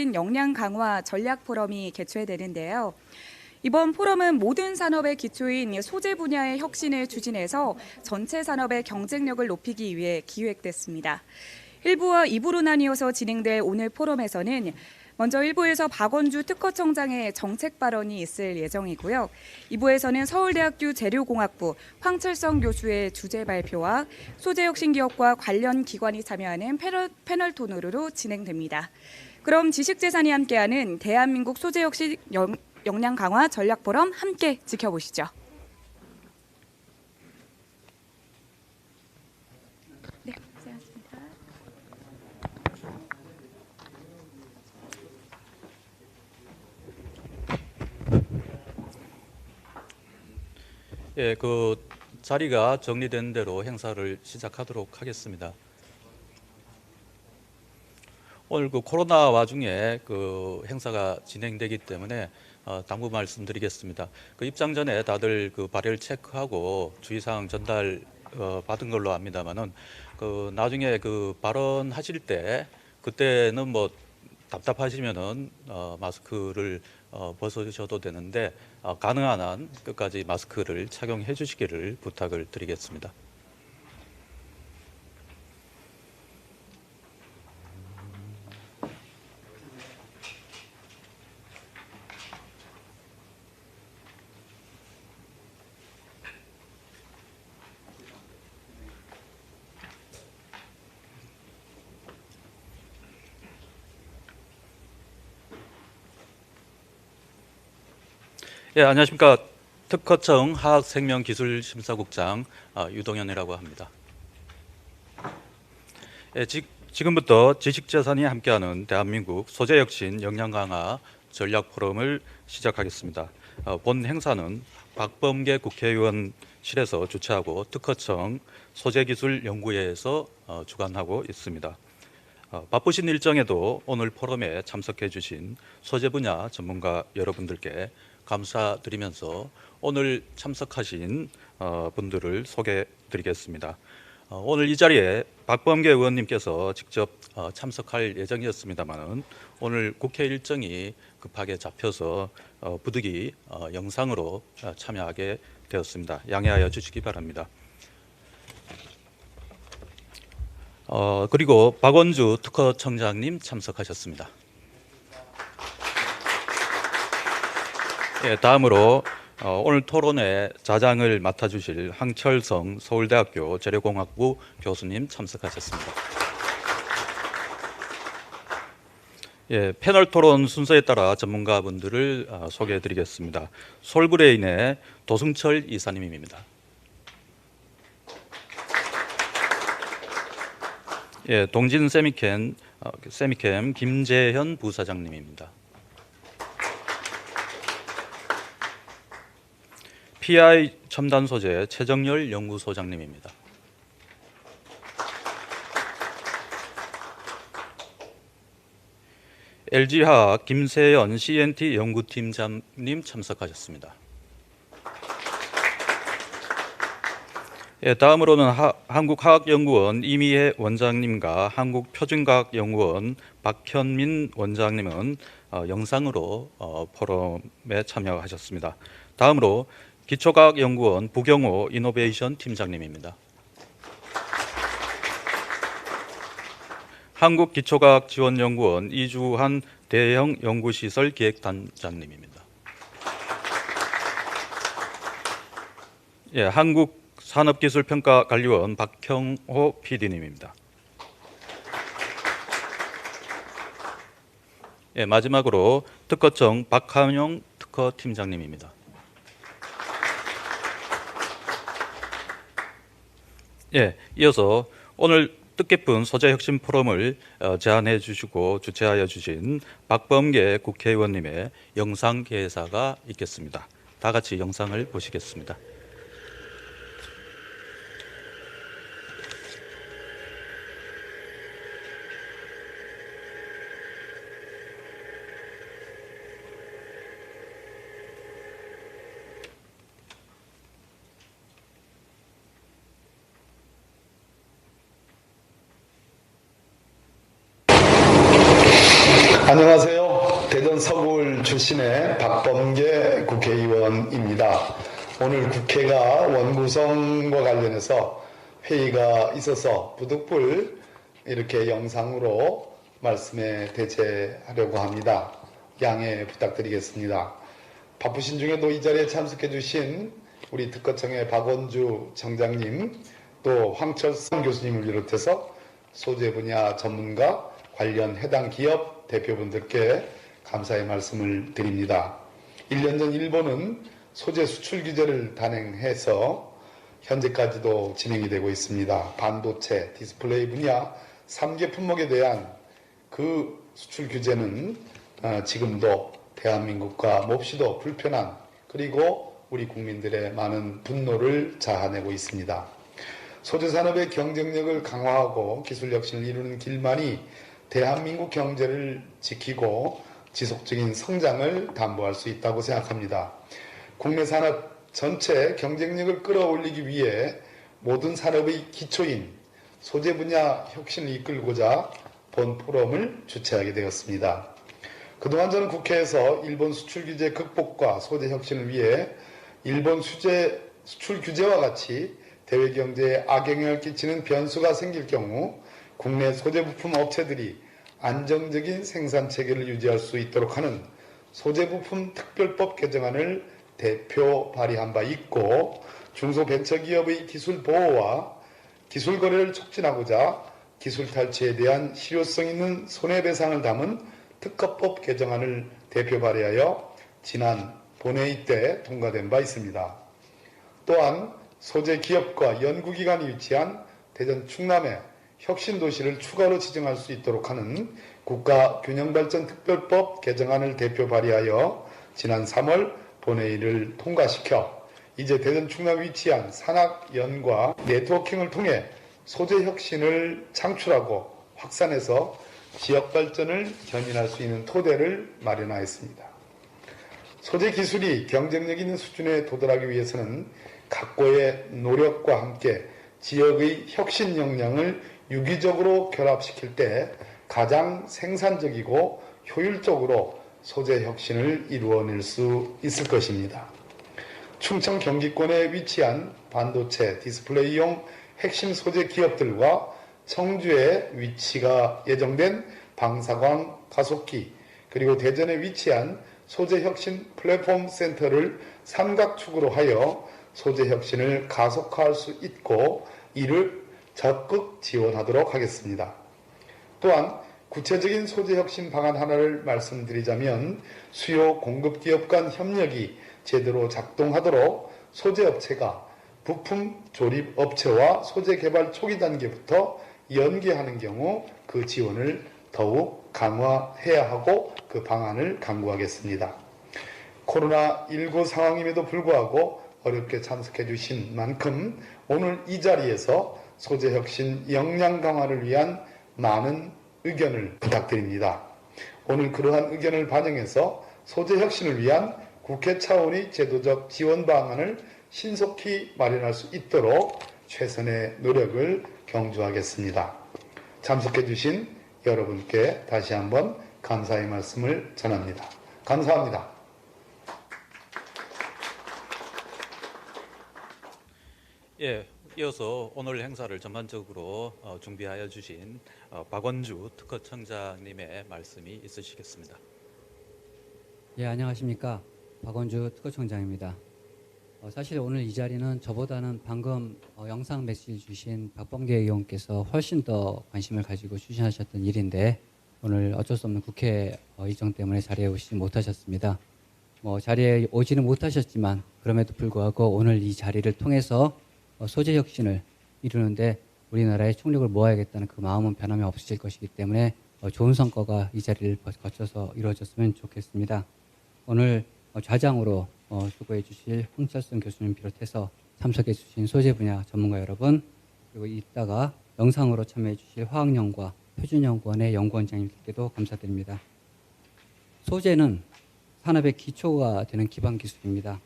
소재혁신 역량 강화 전략 포럼이 개최되는데요. 이번 포럼은 모든 산업의 기초인 소재 분야의 혁신을 추진해서 전체 산업의 경쟁력을 높이기 위해 기획됐습니다. 1부와 2부로 나뉘어서 진행될 오늘 포럼에서는 먼저 1부에서 박원주 특허청장의 정책 발언이 있을 예정이고요. 2부에서는 서울대학교 재료공학부 황철성 교수의 주제 발표와 소재혁신기업과 관련 기관이 참여하는 패널 토론으로 진행됩니다. 그럼 지식재산이 함께하는 대한민국 소재혁신 역량 강화 전략 포럼 함께 지켜보시죠. 네, 고생하셨습니다. 예, 그 자리가 정리된 대로 행사를 시작하도록 하겠습니다. 오늘 그 코로나 와중에 그 행사가 진행되기 때문에 당부 말씀드리겠습니다. 그 입장 전에 다들 그 발열 체크하고 주의사항 전달 받은 걸로 압니다만은 그 나중에 그 발언하실 때 그때는 뭐 답답하시면은 마스크를 벗으셔도 되는데 가능한 한 끝까지 마스크를 착용해 주시기를 부탁을 드리겠습니다. 예, 안녕하십니까. 특허청 화학생명기술심사국장 유동현이라고 합니다. 예, 지금부터 지식재산이 함께하는 대한민국 소재혁신 역량강화 전략포럼을 시작하겠습니다. 본 행사는 박범계 국회의원실에서 주최하고 특허청 소재기술연구회에서 주관하고 있습니다. 바쁘신 일정에도 오늘 포럼에 참석해 주신 소재 분야 전문가 여러분들께 감사드리면서 오늘 참석하신 분들을 소개해 드리겠습니다. 오늘 이 자리에 박범계 의원님께서 직접 참석할 예정이었습니다만 오늘 국회 일정이 급하게 잡혀서 부득이 영상으로 참여하게 되었습니다. 양해하여 주시기 바랍니다. 그리고 박원주 특허청장님 참석하셨습니다. 예, 다음으로 오늘 토론회 자장을 맡아주실 황철성 서울대학교 재료공학부 교수님 참석하셨습니다. 예, 패널 토론 순서에 따라 전문가분들을 소개해드리겠습니다. 솔브레인의 도승철 이사님입니다. 예, 동진 세미캠 김재현 부사장님입니다. PI 첨단 소재 최정열 연구소장님입니다. LG화학 김세연 CNT 연구팀장님 참석하셨습니다. 예, 다음으로는 한국화학연구원 이미혜 원장님과 한국표준과학연구원 박현민 원장님은 영상으로 포럼에 참여하셨습니다. 다음으로 기초과학연구원 부경호 이노베이션 팀장님입니다. 한국기초과학지원연구원 이주한 대형 연구시설 기획단장님입니다. 예, 한국산업기술평가관리원 박형호 PD님입니다. 예, 마지막으로 특허청 박한용 특허팀장님입니다. 예, 이어서 오늘 뜻깊은 소재혁신 포럼을 제안해 주시고 주최하여 주신 박범계 국회의원님의 영상 개사가 있겠습니다. 다 같이 영상을 보시겠습니다. 안녕하세요. 대전 서구울 출신의 박범계 국회의원입니다. 오늘 국회가 원구성과 관련해서 회의가 있어서 부득불 이렇게 영상으로 말씀에 대체하려고 합니다. 양해 부탁드리겠습니다. 바쁘신 중에도 이 자리에 참석해 주신 우리 특허청의 박원주 청장님, 또 황철성 교수님을 비롯해서 소재 분야 전문가, 관련 해당 기업 대표분들께 감사의 말씀을 드립니다. 1년 전 일본은 소재 수출 규제를 단행해서 현재까지도 진행이 되고 있습니다. 반도체, 디스플레이 분야 3개 품목에 대한 그 수출 규제는 지금도 대한민국과 몹시도 불편한, 그리고 우리 국민들의 많은 분노를 자아내고 있습니다. 소재 산업의 경쟁력을 강화하고 기술 혁신을 이루는 길만이 대한민국 경제를 지키고 지속적인 성장을 담보할 수 있다고 생각합니다. 국내 산업 전체 경쟁력을 끌어올리기 위해 모든 산업의 기초인 소재 분야 혁신을 이끌고자 본 포럼을 주최하게 되었습니다. 그동안 저는 국회에서 일본 수출 규제 극복과 소재 혁신을 위해 일본 수출 규제와 같이 대외 경제에 악영향을 끼치는 변수가 생길 경우 국내 소재 부품 업체들이 안정적인 생산 체계를 유지할 수 있도록 하는 소재 부품 특별법 개정안을 대표 발의한 바 있고, 중소벤처기업의 기술 보호와 기술 거래를 촉진하고자 기술 탈취에 대한 실효성 있는 손해배상을 담은 특허법 개정안을 대표 발의하여 지난 본회의 때 통과된 바 있습니다. 또한 소재 기업과 연구기관이 위치한 대전 충남에 혁신도시를 추가로 지정할 수 있도록 하는 국가균형발전특별법 개정안을 대표 발의하여 지난 3월 본회의를 통과시켜 이제 대전 충남에 위치한 산학연과 네트워킹을 통해 소재 혁신을 창출하고 확산해서 지역 발전을 견인할 수 있는 토대를 마련하였습니다. 소재 기술이 경쟁력 있는 수준에 도달하기 위해서는 각고의 노력과 함께 지역의 혁신 역량을 유기적으로 결합시킬 때 가장 생산적이고 효율적으로 소재 혁신을 이루어낼 수 있을 것입니다. 충청 경기권에 위치한 반도체, 디스플레이용 핵심 소재 기업들과 청주에 위치가 예정된 방사광 가속기, 그리고 대전에 위치한 소재 혁신 플랫폼 센터를 삼각축으로 하여 소재 혁신을 가속화할 수 있고 이를 적극 지원하도록 하겠습니다. 또한 구체적인 소재 혁신 방안 하나를 말씀드리자면 수요 공급 기업 간 협력이 제대로 작동하도록 소재 업체가 부품 조립 업체와 소재 개발 초기 단계부터 연계하는 경우 그 지원을 더욱 강화해야 하고 그 방안을 강구하겠습니다. 코로나19 상황임에도 불구하고 어렵게 참석해 주신 만큼 오늘 이 자리에서 소재혁신 역량 강화를 위한 많은 의견을 부탁드립니다. 오늘 그러한 의견을 반영해서 소재혁신을 위한 국회 차원의 제도적 지원 방안을 신속히 마련할 수 있도록 최선의 노력을 경주하겠습니다. 참석해 주신 여러분께 다시 한번 감사의 말씀을 전합니다. 감사합니다. 예, 이어서 오늘 행사를 전반적으로 준비하여 주신 박원주 특허청장님의 말씀이 있으시겠습니다. 예, 안녕하십니까. 박원주 특허청장입니다. 사실 오늘 이 자리는 저보다는 방금 영상 메시지 주신 박범계 의원께서 훨씬 더 관심을 가지고 추진하셨던 일인데 오늘 어쩔 수 없는 국회 일정 때문에 자리에 오시지 못하셨습니다. 자리에 오지는 못하셨지만 그럼에도 불구하고 오늘 이 자리를 통해서 소재 혁신을 이루는데 우리나라의 총력을 모아야겠다는 그 마음은 변함이 없으실 것이기 때문에 좋은 성과가 이 자리를 거쳐서 이루어졌으면 좋겠습니다. 오늘 좌장으로 수고해 주실 황철성 교수님 비롯해서 참석해 주신 소재 분야 전문가 여러분, 그리고 이따가 영상으로 참여해 주실 화학연구와 표준연구원의 연구원장님들께도 감사드립니다. 소재는 산업의 기초가 되는 기반 기술입니다.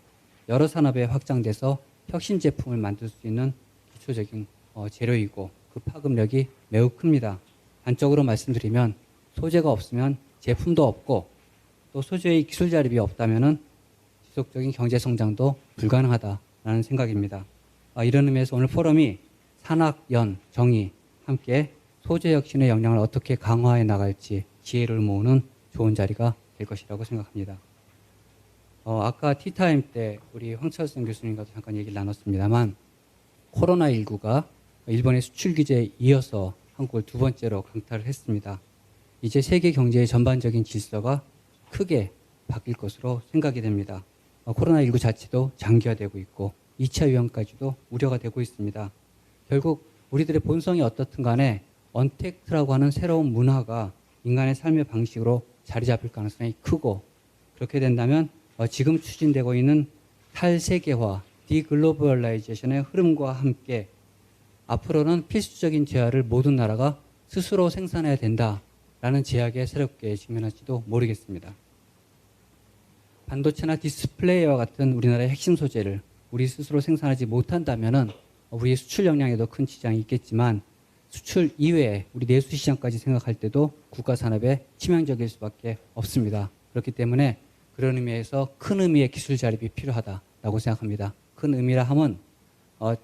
여러 산업에 확장돼서 혁신 제품을 만들 수 있는 기초적인 재료이고 그 파급력이 매우 큽니다. 단적으로 말씀드리면 소재가 없으면 제품도 없고 또 소재의 기술 자립이 없다면은 지속적인 경제 성장도 불가능하다라는 생각입니다. 이런 의미에서 오늘 포럼이 산학, 연, 정의 함께 소재 혁신의 역량을 어떻게 강화해 나갈지 지혜를 모으는 좋은 자리가 될 것이라고 생각합니다. 아까 티타임 때 우리 황철성 교수님과도 잠깐 얘기를 나눴습니다만 코로나19가 일본의 수출 규제에 이어서 한국을 두 번째로 강타를 했습니다. 이제 세계 경제의 전반적인 질서가 크게 바뀔 것으로 생각이 됩니다. 코로나19 자체도 장기화되고 있고 2차 유행까지도 우려가 되고 있습니다. 결국 우리들의 본성이 어떻든 간에 언택트라고 하는 새로운 문화가 인간의 삶의 방식으로 자리 잡힐 가능성이 크고 그렇게 된다면 지금 추진되고 있는 탈세계화, 디글로벌라이제이션의 흐름과 함께 앞으로는 필수적인 재화를 모든 나라가 스스로 생산해야 된다라는 제약에 새롭게 직면할지도 모르겠습니다. 반도체나 디스플레이와 같은 우리나라의 핵심 소재를 우리 스스로 생산하지 못한다면은 우리의 수출 역량에도 큰 지장이 있겠지만 수출 이외에 우리 내수 시장까지 생각할 때도 국가 산업에 치명적일 수밖에 없습니다. 그렇기 때문에 그런 의미에서 큰 의미의 기술 자립이 필요하다라고 생각합니다. 큰 의미라 함은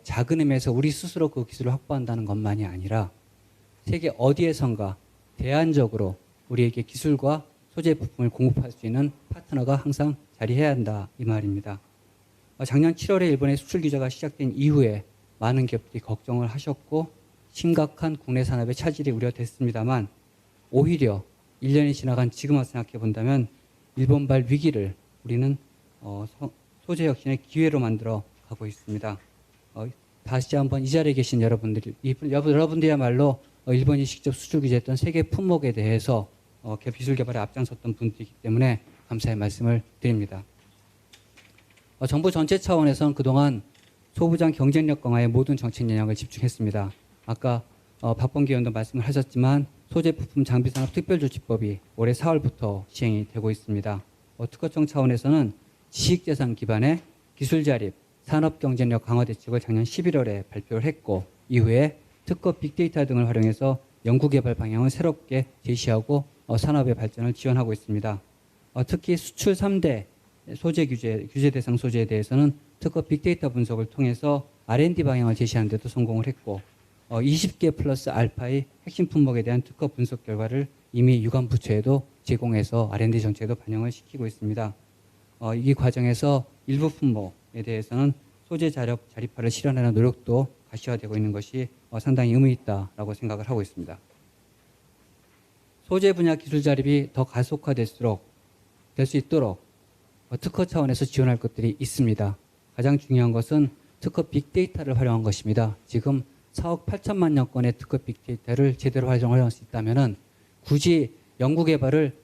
작은 의미에서 우리 스스로 그 기술을 확보한다는 것만이 아니라 세계 어디에선가 대안적으로 우리에게 기술과 소재 부품을 공급할 수 있는 파트너가 항상 자리해야 한다 이 말입니다. 작년 7월에 일본의 수출 규제가 시작된 이후에 많은 기업들이 걱정을 하셨고 심각한 국내 산업의 차질이 우려됐습니다만 오히려 1년이 지나간 지금 와서 생각해 본다면 일본발 위기를 우리는 소재 혁신의 기회로 만들어 가고 있습니다. 다시 한번 이 자리에 계신 여러분들이야말로 일본이 직접 수출 규제했던 세계 품목에 대해서 기술 개발에 앞장섰던 분들이기 때문에 감사의 말씀을 드립니다. 정부 전체 차원에서는 그동안 소부장 경쟁력 강화에 모든 정책 영역을 집중했습니다. 아까 박범계 의원도 말씀을 하셨지만 소재 부품 장비 산업 특별조치법이 올해 4월부터 시행이 되고 있습니다. 특허청 차원에서는 지식재산 기반의 기술 자립, 산업 경쟁력 강화 대책을 작년 11월에 발표를 했고 이후에 특허 빅데이터 등을 활용해서 연구개발 방향을 새롭게 제시하고 산업의 발전을 지원하고 있습니다. 특히 수출 3대 소재 규제 대상 소재에 대해서는 특허 빅데이터 분석을 통해서 R&D 방향을 제시하는 데도 성공을 했고 20개 플러스 알파의 핵심 품목에 대한 특허 분석 결과를 이미 유관부처에도 제공해서 R&D 정책에도 반영을 시키고 있습니다. 이 과정에서 일부 품목에 대해서는 소재 자립화를 실현하는 노력도 가시화되고 있는 것이 상당히 의미 있다라고 생각을 하고 있습니다. 소재 분야 기술 자립이 더 가속화될 수 있도록 특허 차원에서 지원할 것들이 있습니다. 가장 중요한 것은 특허 빅데이터를 활용한 것입니다. 지금 4억 8천만 여 건의 특허 빅데이터를 제대로 활용할 수 있다면은 굳이 연구개발을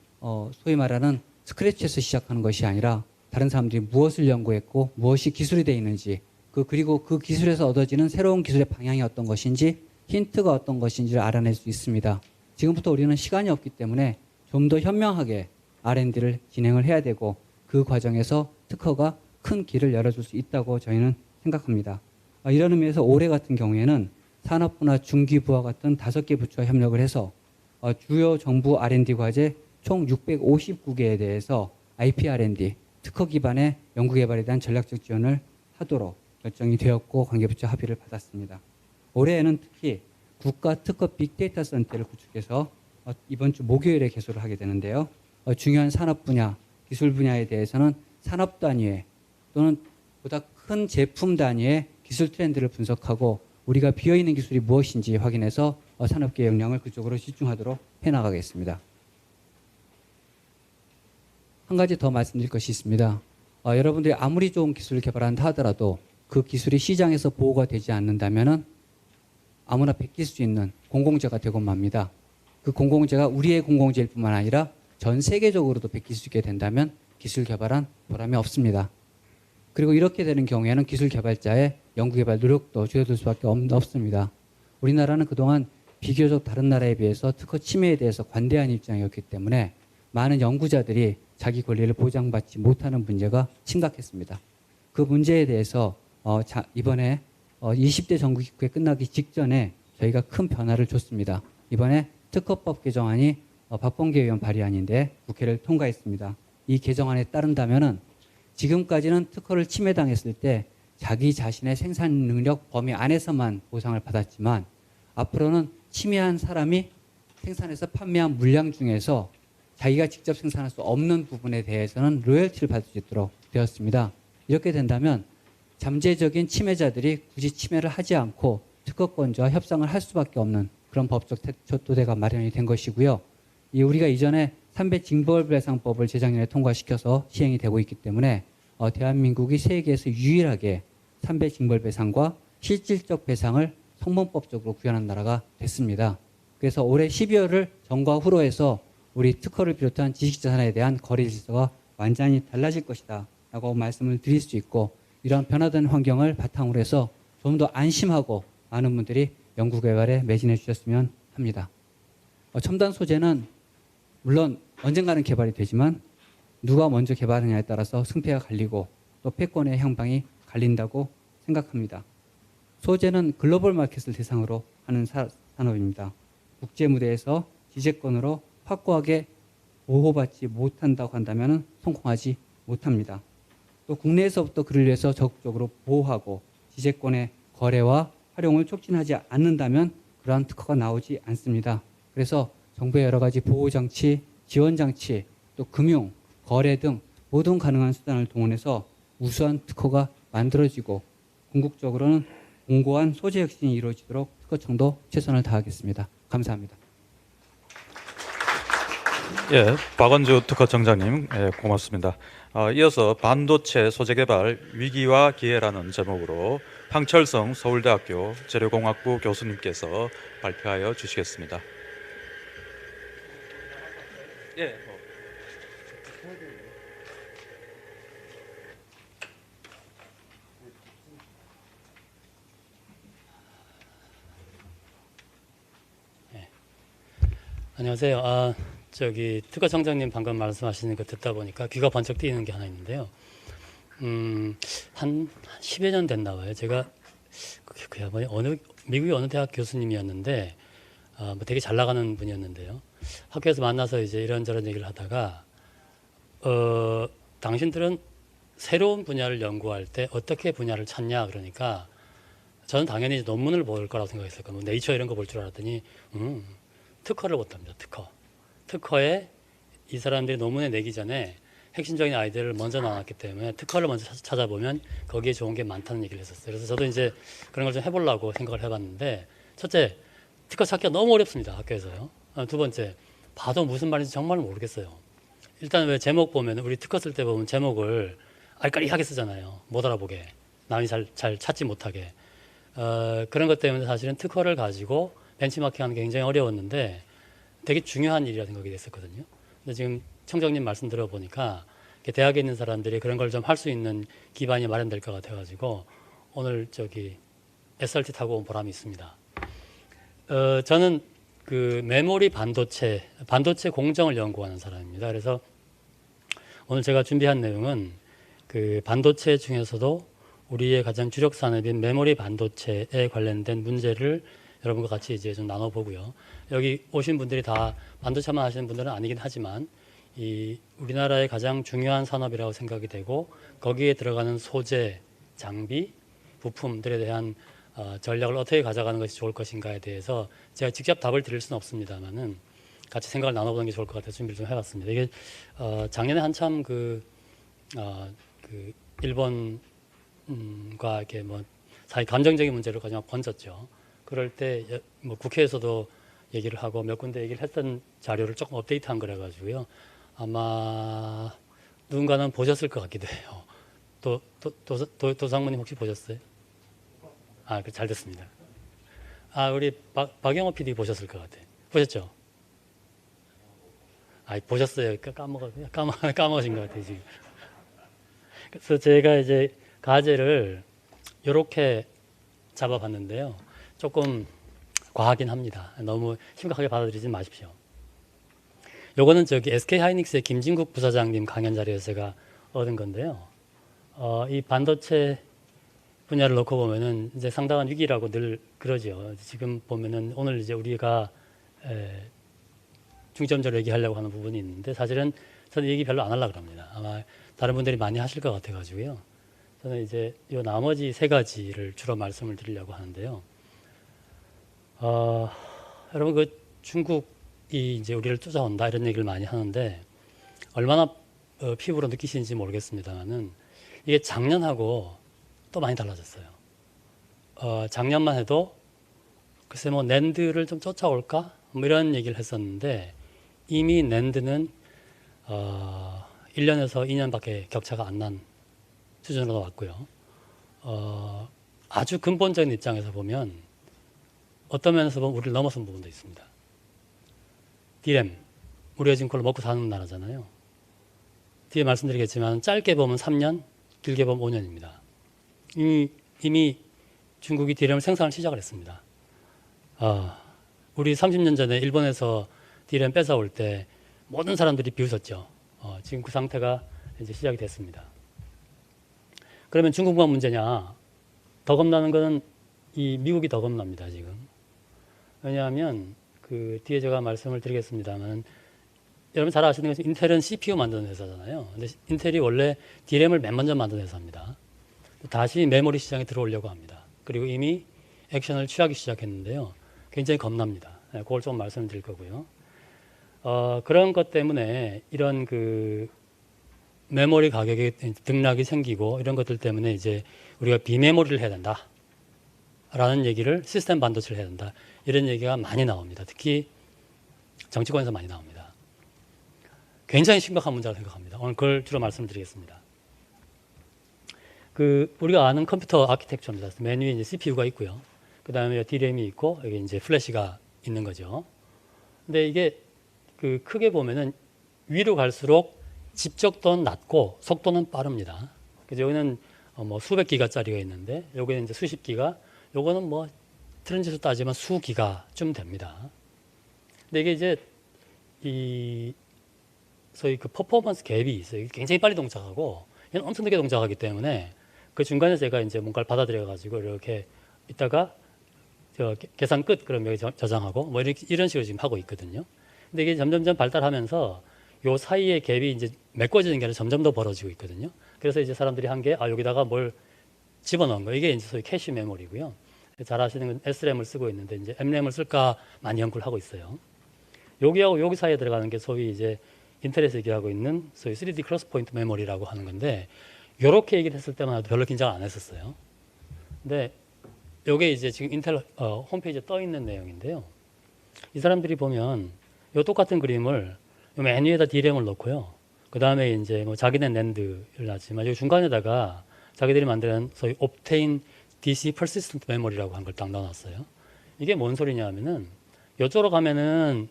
소위 말하는 스크래치에서 시작하는 것이 아니라 다른 사람들이 무엇을 연구했고 무엇이 기술이 되어 있는지 그리고 그 기술에서 얻어지는 새로운 기술의 방향이 어떤 것인지 힌트가 어떤 것인지를 알아낼 수 있습니다. 지금부터 우리는 시간이 없기 때문에 좀 더 현명하게 R&D를 진행을 해야 되고 그 과정에서 특허가 큰 길을 열어줄 수 있다고 저희는 생각합니다. 이런 의미에서 올해 같은 경우에는 산업부나 중기부와 같은 5개 부처와 협력을 해서 주요 정부 R&D 과제 총 659개에 대해서 IP R&D, 특허 기반의 연구개발에 대한 전략적 지원을 하도록 결정이 되었고 관계부처 합의를 받았습니다. 올해에는 특히 국가 특허 빅데이터 센터를 구축해서 이번 주 목요일에 개소를 하게 되는데요. 중요한 산업 분야, 기술 분야에 대해서는 산업 단위의 또는 보다 큰 제품 단위의 기술 트렌드를 분석하고 우리가 비어있는 기술이 무엇인지 확인해서 산업계 역량을 그쪽으로 집중하도록 해나가겠습니다. 한 가지 더 말씀드릴 것이 있습니다. 여러분들이 아무리 좋은 기술을 개발한다 하더라도 그 기술이 시장에서 보호가 되지 않는다면 아무나 베낄 수 있는 공공재가 되고 맙니다. 그 공공재가 우리의 공공재일 뿐만 아니라 전 세계적으로도 베낄 수 있게 된다면 기술 개발한 보람이 없습니다. 그리고 이렇게 되는 경우에는 기술 개발자의 연구개발 노력도 줄어들 수밖에 없습니다. 우리나라는 그동안 비교적 다른 나라에 비해서 특허 침해에 대해서 관대한 입장이었기 때문에 많은 연구자들이 자기 권리를 보장받지 못하는 문제가 심각했습니다. 그 문제에 대해서 이번에 20대 정기국회 끝나기 직전에 저희가 큰 변화를 줬습니다. 이번에 특허법 개정안이 박범계 의원 발의안인데 국회를 통과했습니다. 이 개정안에 따른다면은 지금까지는 특허를 침해당했을 때 자기 자신의 생산 능력 범위 안에서만 보상을 받았지만 앞으로는 침해한 사람이 생산해서 판매한 물량 중에서 자기가 직접 생산할 수 없는 부분에 대해서는 로열티를 받을 수 있도록 되었습니다. 이렇게 된다면 잠재적인 침해자들이 굳이 침해를 하지 않고 특허권자와 협상을 할 수밖에 없는 그런 법적 토대가 마련이 된 것이고요. 우리가 이전에 삼배징벌배상법을 재작년에 통과시켜서 시행이 되고 있기 때문에 대한민국이 세계에서 유일하게 삼배징벌배상과 실질적 배상을 성문법적으로 구현한 나라가 됐습니다. 그래서 올해 12월을 전과 후로 해서 우리 특허를 비롯한 지식자산에 대한 거래 질서가 완전히 달라질 것이다 라고 말씀을 드릴 수 있고, 이러한 변화된 환경을 바탕으로 해서 좀 더 안심하고 많은 분들이 연구개발에 매진해 주셨으면 합니다. 첨단 소재는 물론 언젠가는 개발이 되지만 누가 먼저 개발하느냐에 따라서 승패가 갈리고 또 패권의 향방이 갈린다고 생각합니다. 소재는 글로벌 마켓을 대상으로 하는 산업입니다. 국제 무대에서 지재권으로 확고하게 보호받지 못한다고 한다면 성공하지 못합니다. 또 국내에서부터 그를 위해서 적극적으로 보호하고 지재권의 거래와 활용을 촉진하지 않는다면 그러한 특허가 나오지 않습니다. 그래서 정부의 여러 가지 보호장치, 지원장치, 또 금융, 거래 등 모든 가능한 수단을 동원해서 우수한 특허가 만들어지고 궁극적으로는 공고한 소재 혁신이 이루어지도록 특허청도 최선을 다하겠습니다. 감사합니다. 예, 박원주 특허청장님, 예, 고맙습니다. 이어서 반도체 소재 개발 위기와 기회라는 제목으로 황철성 서울대학교 재료공학부 교수님께서 발표하여 주시겠습니다. 예. 안녕하세요. 특허청장님 방금 말씀하시는 거 듣다 보니까 귀가 번쩍 뜨이는 게 하나 있는데요. 한 10여 년 됐나 봐요. 제가 미국의 어느 대학 교수님이었는데 뭐 되게 잘 나가는 분이었는데요. 학교에서 만나서 이제 이런저런 얘기를 하다가 당신들은 새로운 분야를 연구할 때 어떻게 분야를 찾냐 그러니까 저는 당연히 논문을 볼 거라고 생각했었거든요. 네이처 이런 거 볼 줄 알았더니 특허를 못합니다. 특허에 이 사람들이 논문에 내기 전에 핵심적인 아이디어를 먼저 나왔기 때문에 특허를 먼저 찾아보면 거기에 좋은 게 많다는 얘기를 했었어요. 그래서 저도 이제 그런 걸 좀 해보려고 생각을 해봤는데, 첫째, 특허 찾기가 너무 어렵습니다. 학교에서요. 두 번째, 봐도 무슨 말인지 정말 모르겠어요. 일단 왜 제목 보면, 우리 특허 쓸 때 보면 제목을 알까리하게 쓰잖아요. 못 알아보게, 남이 잘 찾지 못하게. 그런 것 때문에 사실은 특허를 가지고 벤치마킹하는 게 굉장히 어려웠는데 되게 중요한 일이라 생각이 됐었거든요. 근데 지금 청장님 말씀 들어보니까 대학에 있는 사람들이 그런 걸 좀 할 수 있는 기반이 마련될 것 같아가지고 오늘 SRT 타고 온 보람이 있습니다. 저는 그 메모리 반도체 공정을 연구하는 사람입니다. 그래서 오늘 제가 준비한 내용은 그 반도체 중에서도 우리의 가장 주력 산업인 메모리 반도체에 관련된 문제를 여러분과 같이 이제 좀 나눠보고요. 여기 오신 분들이 다 반도체만 하시는 분들은 아니긴 하지만 이 우리나라의 가장 중요한 산업이라고 생각이 되고 거기에 들어가는 소재, 장비, 부품들에 대한 전략을 어떻게 가져가는 것이 좋을 것인가에 대해서 제가 직접 답을 드릴 수는 없습니다만은 같이 생각을 나눠보는 게 좋을 것 같아서 준비를 좀 해봤습니다. 이게 작년에 한참 그 일본과 이렇게 뭐 사회 감정적인 문제를 가지고 번졌죠. 그럴 때 뭐 국회에서도 얘기를 하고 몇 군데 얘기를 했던 자료를 조금 업데이트한 거라 가지고요. 아마 누군가는 보셨을 것 같기도 해요. 도상무님 혹시 보셨어요? 잘 됐습니다. 우리 박영호 PD 보셨을 것 같아요. 보셨죠? 보셨어요. 까먹으신 것 같아요, 지금. 그래서 제가 이제 가제를 이렇게 잡아봤는데요. 조금 과하긴 합니다. 너무 심각하게 받아들이지 마십시오. 요거는 SK 하이닉스의 김진국 부사장님 강연 자리에서 제가 얻은 건데요. 이 반도체 분야를 놓고 보면은 이제 상당한 위기라고 늘 그러죠. 지금 보면은 오늘 이제 우리가 중점적으로 얘기하려고 하는 부분이 있는데 사실은 저는 얘기 별로 안 하려고 합니다. 아마 다른 분들이 많이 하실 것 같아가지고요. 저는 이제 이 나머지 세 가지를 주로 말씀을 드리려고 하는데요. 여러분 그 중국이 이제 우리를 쫓아온다 이런 얘기를 많이 하는데 얼마나 피부로 느끼시는지 모르겠습니다만은 이게 작년하고 또 많이 달라졌어요. 작년만 해도 글쎄 뭐 낸드를 좀 쫓아올까 뭐 이런 얘기를 했었는데 이미 낸드는 1년에서 2년밖에 격차가 안 난 수준으로 왔고요. 아주 근본적인 입장에서 보면 어떤 면에서 보면 우리를 넘어선 부분도 있습니다. 디램, 우리가 지금 그걸 먹고 사는 나라잖아요. 뒤에 말씀드리겠지만 짧게 보면 3년, 길게 보면 5년입니다. 이미 중국이 디램을 생산을 시작을 했습니다. 우리 30년 전에 일본에서 디램 뺏어올 때 모든 사람들이 비웃었죠. 지금 그 상태가 이제 시작이 됐습니다. 그러면 중국만 문제냐? 더 겁나는 것은 이 미국이 더 겁납니다, 지금. 왜냐하면 그 뒤에 제가 말씀을 드리겠습니다만 여러분 잘 아시는 것처럼 인텔은 CPU 만드는 회사잖아요. 근데 인텔이 원래 디램을 맨 먼저 만드는 회사입니다. 다시 메모리 시장에 들어오려고 합니다. 그리고 이미 액션을 취하기 시작했는데요. 굉장히 겁납니다. 그걸 좀 말씀을 드릴 거고요. 그런 것 때문에 이런 그 메모리 가격의 등락이 생기고 이런 것들 때문에 이제 우리가 비메모리를 해야 된다. 라는 얘기를 시스템 반도체를 해야 된다. 이런 얘기가 많이 나옵니다. 특히 정치권에서 많이 나옵니다. 굉장히 심각한 문제라고 생각합니다. 오늘 그걸 주로 말씀드리겠습니다. 우리가 아는 컴퓨터 아키텍처입니다. 맨 위에 이제 CPU가 있고요. 그 다음에 D램이 있고 여기 이제 플래시가 있는 거죠. 근데 이게 크게 보면은 위로 갈수록 집적도는 낮고 속도는 빠릅니다. 그래서 여기는 뭐 수백 기가짜리가 있는데 여기는 이제 수십 기가, 요거는 뭐 트렌지로 따지면 수 기가쯤 됩니다. 근데 이게 이제 이 소위 그 퍼포먼스 갭이 있어요. 굉장히 빨리 동작하고 얘는 엄청 늦게 동작하기 때문에 그 중간에 제가 이제 뭔가를 받아들여 가지고 이렇게 있다가 계산 끝 그러면 여기 저장하고 뭐 이런 식으로 지금 하고 있거든요. 근데 이게 점점점 발달하면서 요 사이의 갭이 이제 메꿔지는 게 아니라 점점 더 벌어지고 있거든요. 그래서 이제 사람들이 한 게 여기다가 뭘 집어넣은 거. 이게 이제 소위 캐시 메모리고요. 잘 아시는 건 SRAM을 쓰고 있는데 이제 MRAM을 쓸까 많이 연구를 하고 있어요. 여기하고 여기 사이에 들어가는 게 소위 이제 인텔에서 얘기하고 있는 소위 3D 크로스 포인트 메모리라고 하는 건데 이렇게 얘기를 했을 때만 해도 별로 긴장을 안 했었어요. 근데 이게 이제 지금 인텔 홈페이지에 떠 있는 내용인데요. 이 사람들이 보면 이 똑같은 그림을 맨 위에다 D램을 넣고요. 그 다음에 이제 뭐 자기네 낸드를 놨지만 여기 중간에다가 자기들이 만드는 소위 Optane DC Persistent Memory라고 한 걸 딱 넣어놨어요. 이게 뭔 소리냐면은 이쪽으로 가면은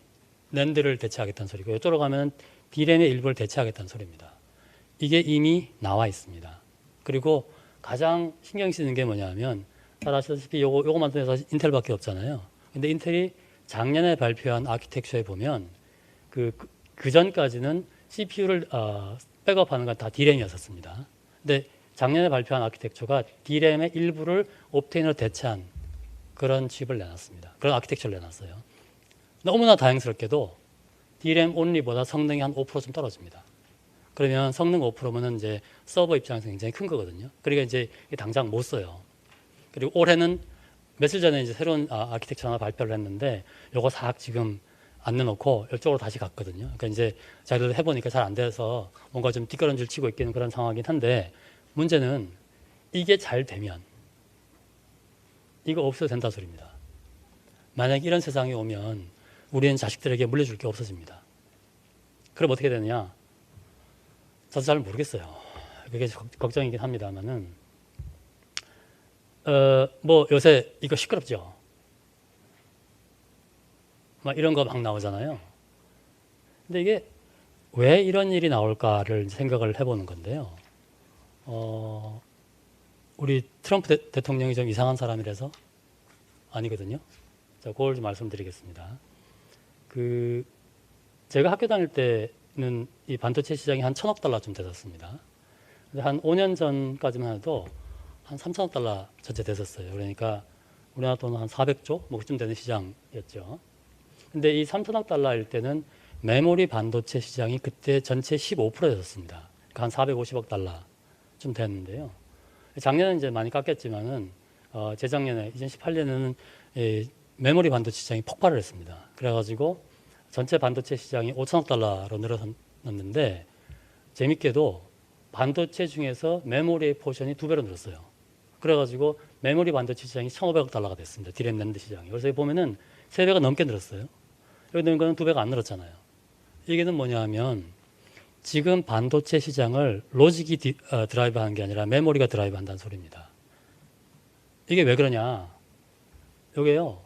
낸드를 대체하겠다는 소리고 이쪽으로 가면 D램의 일부를 대체하겠다는 소리입니다. 이게 이미 나와 있습니다. 그리고 가장 신경 쓰는 게 뭐냐면 잘 아시다시피 요거 만드는 회사 인텔밖에 없잖아요. 근데 인텔이 작년에 발표한 아키텍처에 보면 그 전까지는 CPU를 백업하는 건 다 D램이었었습니다. 근데 작년에 발표한 아키텍처가 D램의 일부를 옵테인으로 대체한 그런 칩을 내놨습니다. 그런 아키텍처를 내놨어요. 너무나 다행스럽게도 D램 온리보다 성능이 한 5%좀 떨어집니다. 그러면 성능 5%면은 이제 서버 입장에서 굉장히 큰 거거든요. 그러니까 이제 당장 못 써요. 그리고 올해는 며칠 전에 이제 새로운 아키텍처 하나 발표를 했는데 요거 싹 지금 안 내놓고 이쪽으로 다시 갔거든요. 그러니까 이제 자기들 해보니까 잘 안 돼서 뭔가 좀 뒷걸음질 치고 있기는 그런 상황이긴 한데 문제는 이게 잘 되면 이거 없어도 된다 소리입니다. 만약 이런 세상이 오면 우리는 자식들에게 물려줄 게 없어집니다. 그럼 어떻게 되느냐? 저도 잘 모르겠어요. 그게 걱정이긴 합니다만은 뭐 요새 이거 시끄럽죠. 막 이런 거 막 나오잖아요. 근데 이게 왜 이런 일이 나올까를 생각을 해보는 건데요. 우리 트럼프 대통령이 좀 이상한 사람이라서 아니거든요. 자, 그걸 좀 말씀드리겠습니다. 제가 학교 다닐 때는 이 반도체 시장이 한 1,000억 달러쯤 됐었습니다. 근데 한 5년 전까지만 해도 한 3,000억 달러 전체 됐었어요. 그러니까 우리나라 돈은 한 400조? 뭐 그쯤 되는 시장이었죠. 근데 이 3,000억 달러일 때는 메모리 반도체 시장이 그때 전체 15%였습니다. 그러니까 한 450억 달러쯤 됐는데요. 작년은 이제 많이 깎였지만은 재작년에 2018년에는 메모리 반도체 시장이 폭발을 했습니다. 그래가지고 전체 반도체 시장이 5천억 달러로 늘어났는데 재밌게도 반도체 중에서 메모리의 포션이 2배로 늘었어요. 그래가지고 메모리 반도체 시장이 1,500억 달러가 됐습니다. 디램 낸드 시장이. 그래서 여기 보면은 3배가 넘게 늘었어요. 여기 넣은 거는 2배가 안 늘었잖아요. 이게는 뭐냐 하면 지금 반도체 시장을 로직이 드라이브 하는 게 아니라 메모리가 드라이브 한다는 소리입니다. 이게 왜 그러냐? 이게요.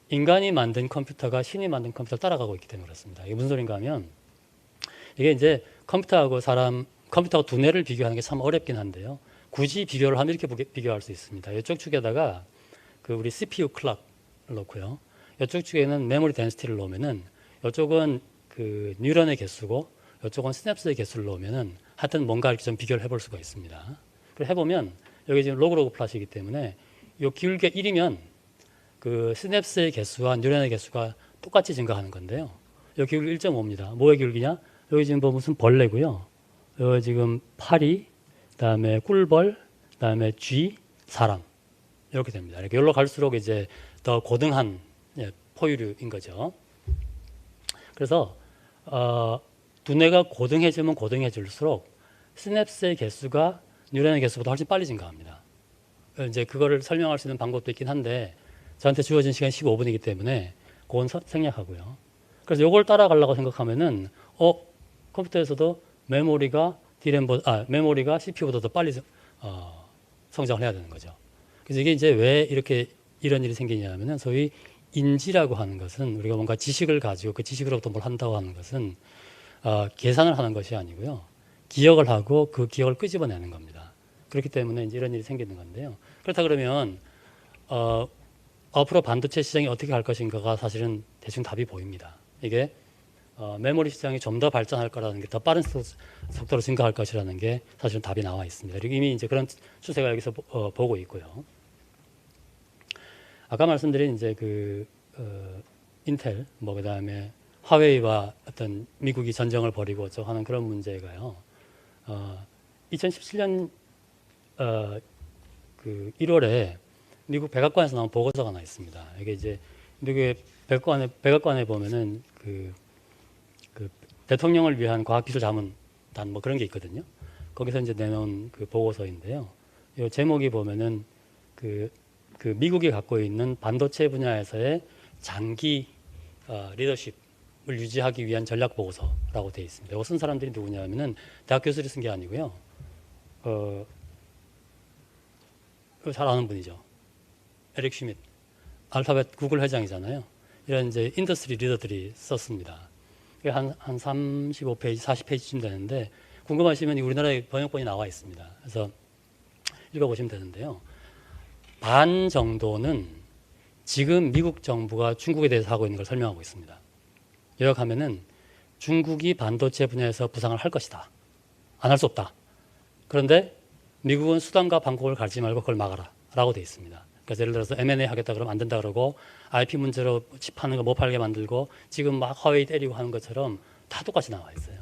인간이 만든 컴퓨터가 신이 만든 컴퓨터를 따라가고 있기 때문에 그렇습니다. 이게 무슨 소린가 하면 이게 이제 컴퓨터하고 두뇌를 비교하는 게 참 어렵긴 한데요. 굳이 비교를 하면 이렇게 비교할 수 있습니다. 이쪽 축에다가 그 우리 CPU 클락을 넣고요. 이쪽 축에는 메모리 덴시티를 넣으면은 이쪽은 그 뉴런의 개수고 이쪽은 시냅스의 개수를 넣으면은 하여튼 뭔가 이렇게 좀 비교를 해볼 수가 있습니다. 그래서 해보면 여기 지금 로그 플롯이기 때문에 이 기울기가 1이면 그 시냅스의 개수와 뉴런의 개수가 똑같이 증가하는 건데요. 여기 기울기 1.5입니다. 뭐의 기울기냐? 여기 지금 뭐 무슨 벌레고요. 여기 지금 파리, 그다음에 꿀벌, 그다음에 쥐, 사람 이렇게 됩니다. 이렇게 여기로 갈수록 이제 더 고등한 포유류인 거죠. 그래서 두뇌가 고등해지면 고등해질수록 시냅스의 개수가 뉴런의 개수보다 훨씬 빨리 증가합니다. 이제 그거를 설명할 수 있는 방법도 있긴 한데 저한테 주어진 시간이 15분이기 때문에 그건 생략하고요. 그래서 이걸 따라가려고 생각하면은 컴퓨터에서도 메모리가 메모리가 CPU보다 더 빨리 성장을 해야 되는 거죠. 그래서 이게 이제 왜 이렇게 이런 일이 생기냐면은 소위 인지라고 하는 것은 우리가 뭔가 지식을 가지고 그 지식으로부터 뭘 한다고 하는 것은 계산을 하는 것이 아니고요. 기억을 하고 그 기억을 끄집어내는 겁니다. 그렇기 때문에 이제 이런 일이 생기는 건데요. 그렇다 그러면 앞으로 반도체 시장이 어떻게 갈 것인가가 사실은 대충 답이 보입니다. 이게 메모리 시장이 좀 더 발전할 거라는 게 더 빠른 속도로 증가할 것이라는 게 사실은 답이 나와 있습니다. 그리고 이미 이제 그런 추세가 여기서 보고 있고요. 아까 말씀드린 이제 인텔 그다음에 화웨이와 어떤 미국이 전쟁을 벌이고 하는 그런 문제가요. 2017년 1월에 미국 백악관에서 나온 보고서가 하나 있습니다. 이게 이제 미국의 백악관에 보면은 그 대통령을 위한 과학기술자문단 그런 게 있거든요. 거기서 이제 내놓은 그 보고서인데요. 이 제목이 보면은 그 미국이 갖고 있는 반도체 분야에서의 장기 리더십을 유지하기 위한 전략 보고서라고 되어 있습니다. 이거 쓴 사람들이 누구냐면은 대학 교수들이 쓴 게 아니고요. 잘 아는 분이죠. 에릭 슈밋, 알파벳 구글 회장이잖아요. 이런 이제 인더스트리 리더들이 썼습니다. 한 35페이지, 40페이지쯤 되는데 궁금하시면 우리나라에 번역본이 나와 있습니다. 그래서 읽어보시면 되는데요. 반 정도는 지금 미국 정부가 중국에 대해서 하고 있는 걸 설명하고 있습니다. 요약하면은 중국이 반도체 분야에서 부상을 할 것이다. 안 할 수 없다. 그런데 미국은 수단과 방법을 가리지 말고 그걸 막아라 라고 되어 있습니다. 그래서 예를 들어서 M&A 하겠다 그러면 안 된다 그러고 IP 문제로 칩 파는 거 못 팔게 만들고 지금 막 화웨이 때리고 하는 것처럼 다 똑같이 나와 있어요.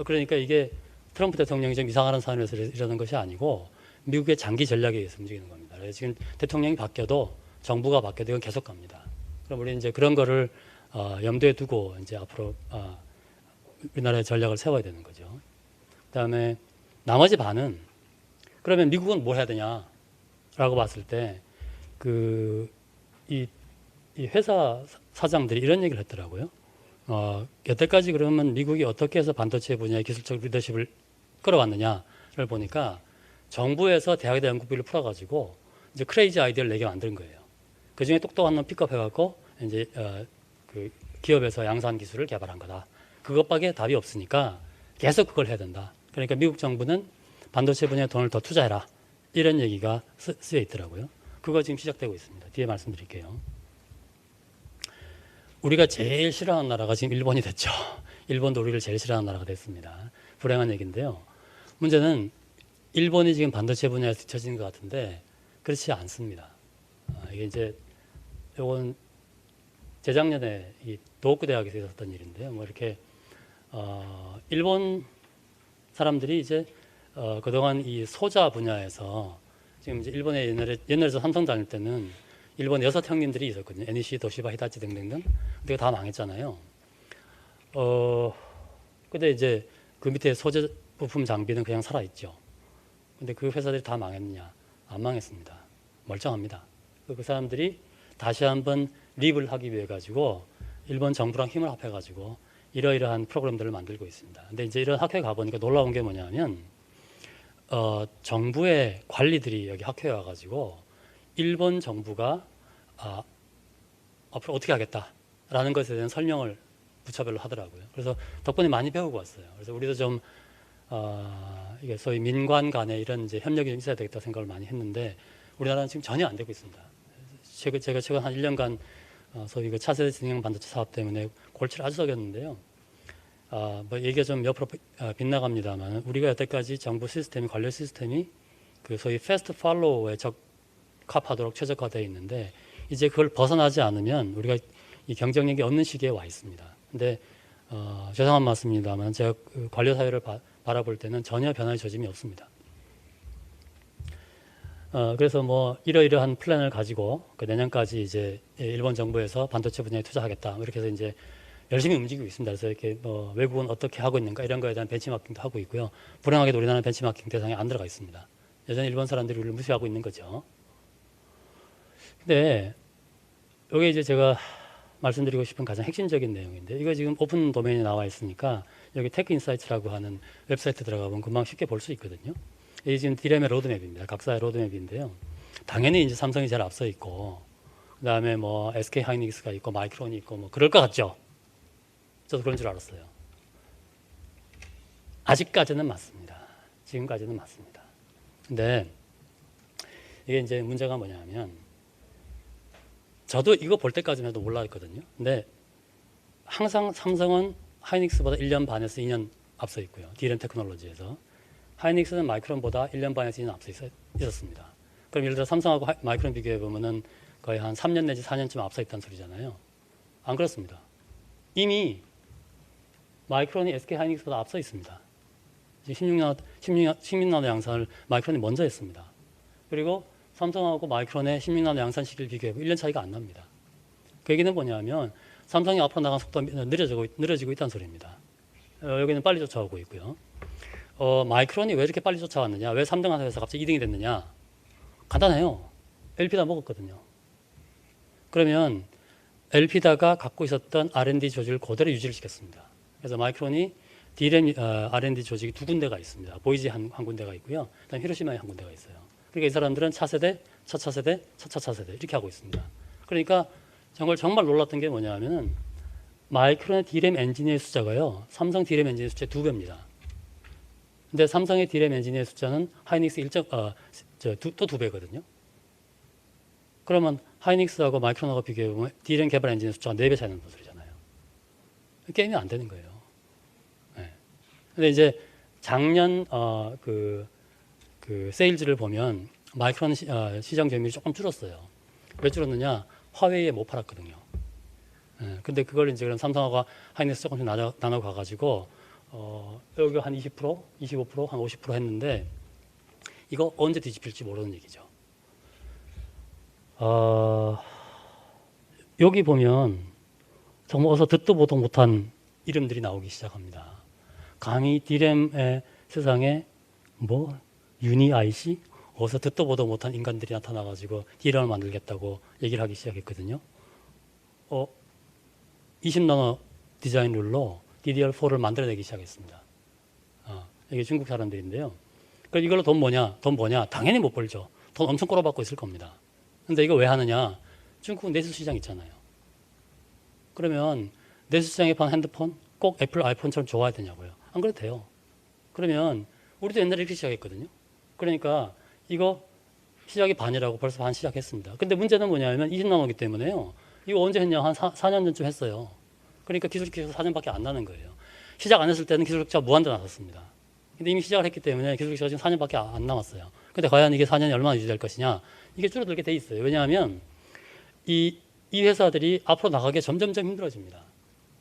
그러니까 이게 트럼프 대통령이 좀 이상한 사안에서 이러는 것이 아니고 미국의 장기 전략에 의해서 움직이는 겁니다. 그래서 지금 대통령이 바뀌어도 정부가 바뀌어도 이건 계속 갑니다. 그럼 우리 이제 그런 거를 염두에 두고 이제 앞으로 우리나라의 전략을 세워야 되는 거죠. 그다음에 나머지 반은 그러면 미국은 뭐 해야 되냐라고 봤을 때 이 회사 사장들이 이런 얘기를 했더라고요. 여태까지 그러면 미국이 어떻게 해서 반도체 분야의 기술적 리더십을 끌어왔느냐를 보니까 정부에서 대학에다 연구비를 풀어가지고 이제 크레이지 아이디어를 내게 만든 거예요. 그 중에 똑똑한 놈 픽업해갖고 이제 그 기업에서 양산 기술을 개발한 거다. 그것밖에 답이 없으니까 계속 그걸 해야 된다. 그러니까 미국 정부는 반도체 분야에 돈을 더 투자해라. 이런 얘기가 쓰여 있더라고요. 그거 지금 시작되고 있습니다. 뒤에 말씀드릴게요. 우리가 제일 싫어하는 나라가 지금 일본이 됐죠. 일본도 우리를 제일 싫어하는 나라가 됐습니다. 불행한 얘기인데요. 문제는 일본이 지금 반도체 분야에서 뒤처지는 것 같은데 그렇지 않습니다. 이게 이제 요건 재작년에 이 도호쿠 대학에서 있었던 일인데요. 뭐 이렇게 일본 사람들이 이제 그동안 이 소자 분야에서 지금 이제 일본에 옛날에 저 삼성 다닐 때는 일본 6 형님들이 있었거든요. NEC, 도시바, 히타치 등등등. 근데 다 망했잖아요. 근데 이제 그 밑에 소재 부품 장비는 그냥 살아있죠. 근데 그 회사들이 다 망했느냐? 안 망했습니다. 멀쩡합니다. 그 사람들이 다시 한번 립을 하기 위해 가지고 일본 정부랑 힘을 합해 가지고 이러이러한 프로그램들을 만들고 있습니다. 근데 이제 이런 학교에 가보니까 놀라운 게 뭐냐면 정부의 관리들이 여기 학교에 와가지고 일본 정부가 앞으로 어떻게 하겠다라는 것에 대한 설명을 부처별로 하더라고요. 그래서 덕분에 많이 배우고 왔어요. 그래서 우리도 좀 이게 소위 민관 간에 이런 이제 협력이 좀 있어야 되겠다 생각을 많이 했는데 우리나라는 지금 전혀 안 되고 있습니다. 제가 최근 한 1년간 소위 그 차세대 진행 반도체 사업 때문에 골치를 아주 썩였는데요. 뭐 얘기가 좀 옆으로 빗나갑니다만 우리가 여태까지 정부 시스템이 관료 시스템이 그 소위 패스트 팔로우에 적합하도록 최적화되어 있는데 이제 그걸 벗어나지 않으면 우리가 이 경쟁력이 없는 시기에 와 있습니다. 근데 죄송한 말씀입니다만 제가 그 관료 사회를 바라볼 때는 전혀 변화의 조짐이 없습니다. 그래서 뭐 이러이러한 플랜을 가지고 그 내년까지 이제 일본 정부에서 반도체 분야에 투자하겠다 이렇게 해서 이제 열심히 움직이고 있습니다. 그래서 이렇게 뭐 외국은 어떻게 하고 있는가 이런 거에 대한 벤치마킹도 하고 있고요. 불행하게도 우리나라는 벤치마킹 대상에 안 들어가 있습니다. 여전히 일본 사람들이 우리를 무시하고 있는 거죠. 근데 이게 이제 제가 말씀드리고 싶은 가장 핵심적인 내용인데 이거 지금 오픈 도메인에 나와 있으니까 여기 테크인사이트라고 하는 웹사이트 들어가 보면 금방 쉽게 볼 수 있거든요. 이게 지금 디램의 로드맵입니다. 각사의 로드맵인데요. 당연히 이제 삼성이 제일 앞서 있고 그다음에 뭐 SK 하이닉스가 있고 마이크론이 있고 뭐 그럴 것 같죠. 저도 그런 줄 알았어요. 아직까지는 맞습니다. 지금까지는 맞습니다. 근데 이게 이제 문제가 뭐냐면 저도 이거 볼 때까지만 해도 몰랐거든요. 근데 항상 삼성은 하이닉스보다 1년 반에서 2년 앞서 있고요. D램 테크놀로지에서. 하이닉스는 마이크론보다 1년 반에서 2년 앞서 있었습니다. 그럼 예를 들어 삼성하고 마이크론 비교해 보면은 거의 한 3년 내지 4년쯤 앞서 있다는 소리잖아요. 안 그렇습니다. 이미 마이크론이 SK 하이닉스보다 앞서 있습니다. 16나노 양산을 마이크론이 먼저 했습니다. 그리고 삼성하고 마이크론의 16나노 양산 시기를 비교해보면 1년 차이가 안 납니다. 그 얘기는 뭐냐면 삼성이 앞으로 나간 속도가 늘어지고 있다는 소리입니다. 여기는 빨리 쫓아오고 있고요. 마이크론이 왜 이렇게 빨리 쫓아왔느냐? 왜 3등 하는 회사 갑자기 2등이 됐느냐? 간단해요. LP다 먹었거든요. 그러면 LP다가 갖고 있었던 R&D 조직을 그대로 유지를 시켰습니다. 그래서 마이크론이 D램 R&D 조직이 2군데가 있습니다. 보이지 한 군데가 있고요. 그다음 히로시마에 한 군데가 있어요. 그러니까 이 사람들은 차세대, 차차세대, 차차차세대 이렇게 하고 있습니다. 그러니까 정말 놀랐던 게 뭐냐면은 마이크론의 D램 엔지니어의 숫자가요. 삼성 D램 엔지니어의 숫자의 2배입니다. 근데 삼성의 D램 엔지니어의 숫자는 하이닉스 또 2배거든요. 그러면 하이닉스하고 마이크론하고 비교해보면 D램 개발 엔지니어의 숫자가 4배 차이 나는 소리잖아요. 게임이 안 되는 거예요. 네. 근데 이제 작년 그 세일즈를 보면 마이크론 시장 점유율이 조금 줄었어요. 왜 줄었느냐? 화웨이에 못 팔았거든요. 예, 근데 그걸 이제 그럼 삼성하고 하이닉스 조금씩 나눠 가가지고 여기 한 20%, 25%, 한 50% 했는데 이거 언제 뒤집힐지 모르는 얘기죠. 여기 보면 정말 어서 듣도 보도 못한 이름들이 나오기 시작합니다. 감히 D램의 세상에 뭐 유니 IC 어서 듣도 보도 못한 인간들이 나타나가지고 D램을 만들겠다고 얘기를 하기 시작했거든요. 20나노 디자인 룰로 DDR4를 만들어내기 시작했습니다. 이게 중국 사람들인데요. 그러니까 이걸로 돈 뭐냐? 당연히 못 벌죠. 돈 엄청 꼬라박고 있을 겁니다. 근데 이거 왜 하느냐? 중국은 내수 시장 있잖아요. 그러면 내수 시장에 파는 핸드폰 꼭 애플 아이폰처럼 좋아야 되냐고요. 안 그래도 돼요. 그러면 우리도 옛날에 이렇게 시작했거든요. 그러니까 이거 시작이 반이라고 벌써 반 시작했습니다. 근데 문제는 뭐냐면 20나노기 때문에요. 이거 언제 했냐? 한 4년 전쯤 했어요. 그러니까 기술력자 4년밖에 안 나는 거예요. 시작 안 했을 때는 기술력자 무한대 나섰습니다. 근데 이미 시작을 했기 때문에 기술력자가 지금 4년밖에 안 남았어요. 근데 과연 이게 4년이 얼마나 유지될 것이냐? 이게 줄어들게 돼 있어요. 왜냐하면 이 회사들이 앞으로 나가기 점점점 힘들어집니다.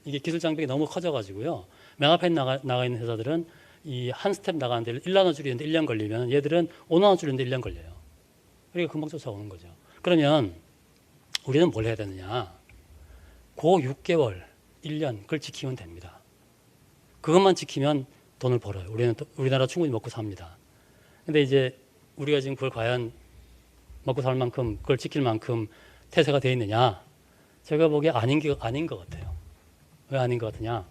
이게 기술 장벽이 너무 커져가지고요. 맨 앞에 나가 있는 회사들은 이 한 스텝 나가는데 1나노 줄이는데 1년 걸리면 얘들은 5나노 줄이는데 1년 걸려요. 그러니까 금방 쫓아오는 거죠. 그러면 우리는 뭘 해야 되느냐? 고 6개월, 1년 그걸 지키면 됩니다. 그것만 지키면 돈을 벌어요. 우리나라 충분히 먹고 삽니다. 근데 이제 우리가 지금 그걸 과연 먹고 살 만큼 그걸 지킬 만큼 태세가 되어 있느냐? 제가 보기에 아닌 것 같아요. 왜 아닌 것 같으냐?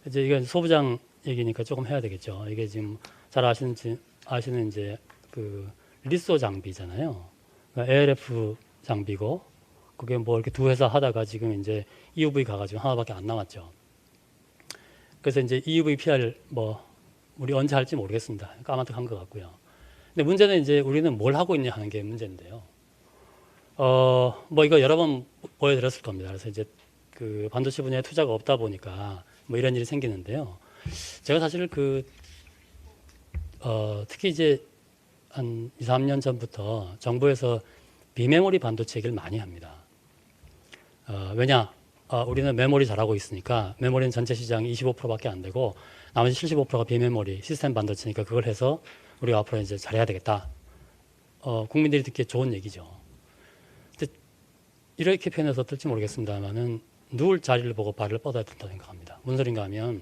이제 이건 소부장 얘기니까 조금 해야 되겠죠. 이게 지금 잘 아시는 이제 그 리소 장비잖아요. 그러니까 ALF 장비고 그게 뭐 이렇게 두 회사 하다가 지금 이제 EUV 가가지고 하나밖에 안 남았죠. 그래서 이제 EUV PR 뭐 우리 언제 할지 모르겠습니다. 까마득한 것 같고요. 근데 문제는 이제 우리는 뭘 하고 있냐 하는 게 문제인데요. 뭐 이거 여러 번 보여드렸을 겁니다. 그래서 이제 그 반도체 분야에 투자가 없다 보니까 뭐 이런 일이 생기는데요. 제가 사실 특히 이제 한 2, 3년 전부터 정부에서 비메모리 반도체 얘기를 많이 합니다. 왜냐? 우리는 메모리 잘하고 있으니까 메모리는 전체 시장이 25%밖에 안 되고 나머지 75%가 비메모리 시스템 반도체니까 그걸 해서 우리가 앞으로 이제 잘해야 되겠다. 국민들이 듣기에 좋은 얘기죠. 근데 이렇게 표현해서 어떨지 모르겠습니다만은 누울 자리를 보고 발을 뻗어야 된다고 생각합니다. 무슨 소린가 하면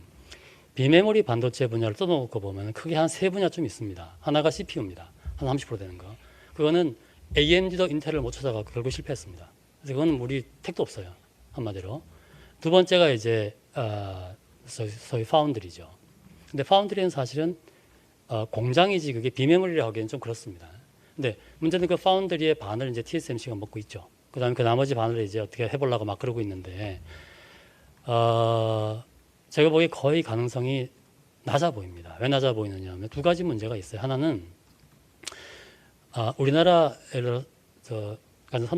비메모리 반도체 분야를 떠놓고 보면 크게 한 세 분야쯤 있습니다. 하나가 CPU입니다. 한 30% 되는 거. 그거는 AMD도 인텔을 못 찾아가고 결국 실패했습니다. 그래서 그건 우리 택도 없어요. 한마디로. 두 번째가 이제 소위 파운드리죠. 근데 파운드리는 사실은 공장이지 그게 비메모리라고 하기엔 좀 그렇습니다. 근데 문제는 그 파운드리의 반을 이제 TSMC가 먹고 있죠. 그다음에 그 나머지 반을 이제 어떻게 해보려고 막 그러고 있는데 제가 보기에 거의 가능성이 낮아 보입니다. 왜 낮아 보이느냐 하면 두 가지 문제가 있어요. 하나는 우리나라에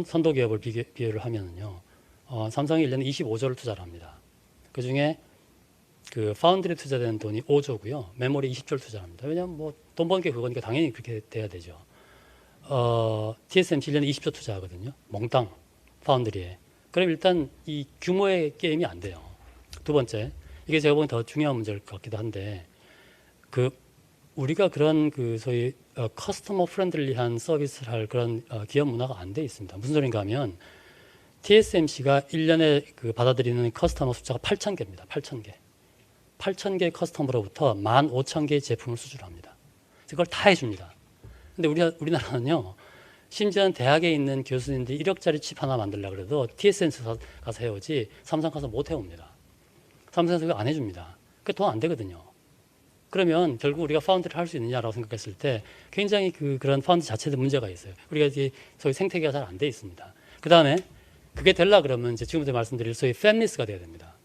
선도 기업을 비교를 하면은요, 삼성이 1년에 25조를 투자를 합니다. 그 중에 그 파운드리 투자되는 돈이 5조고요, 메모리 20조를 투자합니다. 왜냐하면 뭐 돈 버는 게 그거니까 당연히 그렇게 돼야 되죠. TSMC 1년에 20조 투자하거든요. 몽땅 파운드리에. 그럼 일단 이 규모의 게임이 안 돼요. 두 번째, 이게 제가 보기엔 더 중요한 문제일 것 같기도 한데, 우리가 그런 소위 커스터머 프렌들리한 서비스를 할 그런 기업 문화가 안 돼 있습니다. 무슨 소린가 하면 TSMC가 1년에 받아들이는 커스터머 숫자가 8,000개입니다. 8,000개. 8,000개 커스터머로부터 15,000개의 제품을 수주합니다. 그걸 다 해줍니다. 근데 우리나라는요, 심지어는 대학에 있는 교수님들이 1억짜리 칩 하나 만들려고 그래도 TSMC 가서 해오지 삼성 가서 못 해옵니다. 삼성에서 그거 안 해줍니다. 그게 돈 안 되거든요. 그러면 결국 우리가 파운드를 할 수 있느냐라고 생각했을 때 굉장히 그런 파운드 자체도 문제가 있어요. 우리가 이제 소위 생태계가 잘 안 돼 있습니다. 그 다음에 그게 되려 그러면 이제 지금부터 말씀드릴 소위 팹리스가 돼야 됩니다.